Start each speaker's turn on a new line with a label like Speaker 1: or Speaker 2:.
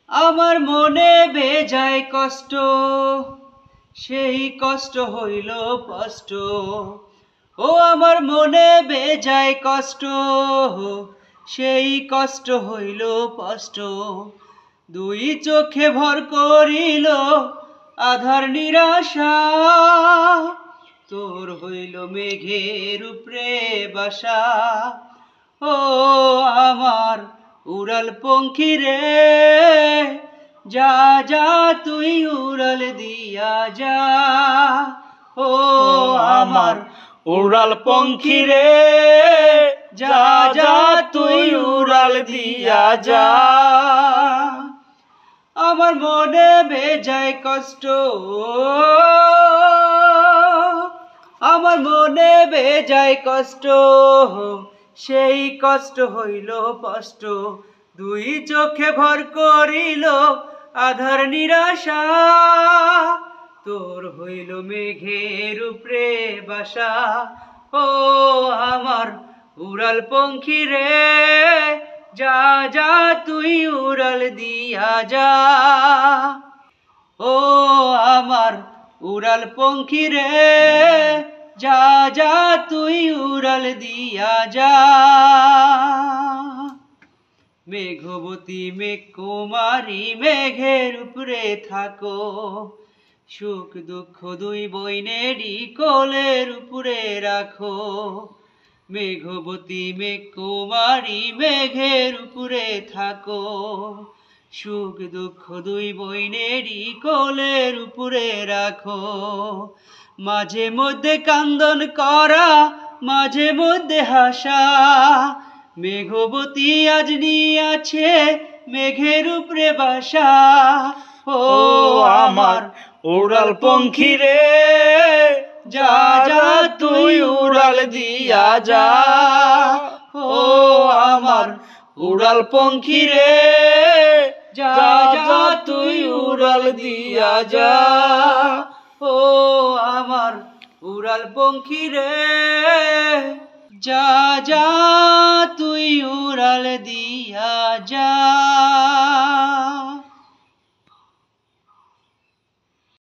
Speaker 1: আমার মনে বেজায় কষ্ট, সেই কষ্ট হইল স্পষ্ট। ও আমার মনে বেজায় কষ্ট, সেই কষ্ট হইল স্পষ্ট। দুই চোখে ভর করিল আধার নিরাশা, তোর হইল মেঘের উপরে বাসা। ও আমার উড়াল পঙ্খী রে, যা যা তুই উড়াল দিয়া যা। ও আমার উড়াল পঙ্খী রে, যা যা তুই উড়াল দিয়া যা। আমার মনে বেজায় কষ্ট, আমার মনে বেজায় কষ্ট, সেই কষ্ট হইল স্পষ্ট। দুই চোখে ভর করিল আধার নিরাশা, তোর হইল মেঘের উপরে বাসা। ও আমার উড়াল পঙ্খী রে, যা যা তুই উড়াল দিয়া যা। ও আমার উড়াল পঙ্খী রে, যা যা তুই উড়াল দিয়া যা। মেঘবতী মেঘ কুমারী মেঘের উপরে থাকো, সুখ দুঃখ দুই বইনেরই কোলের উপরে রাখো। মেঘবতী মেঘ কুমারী মেঘের উপরে থাকো, সুখ দুঃখ দুই বইনেরই কোলের উপরে রাখো। মাঝে মধ্যে কান্দন করা, মাঝে মধ্যে হাসা, মেঘবতী আজ নিয়াছে মেঘের উপরে বাসা। ও আমার উড়াল পঙ্খী রে, যা যা তুই উড়াল দিয়া যা। ও আমার উড়াল পঙ্খী রে, যা যা তুই উড়াল দিয়া যা। ও আমার উড়াল পঙ্খী রে, যা যা তুই উড়াল দিয়া যা।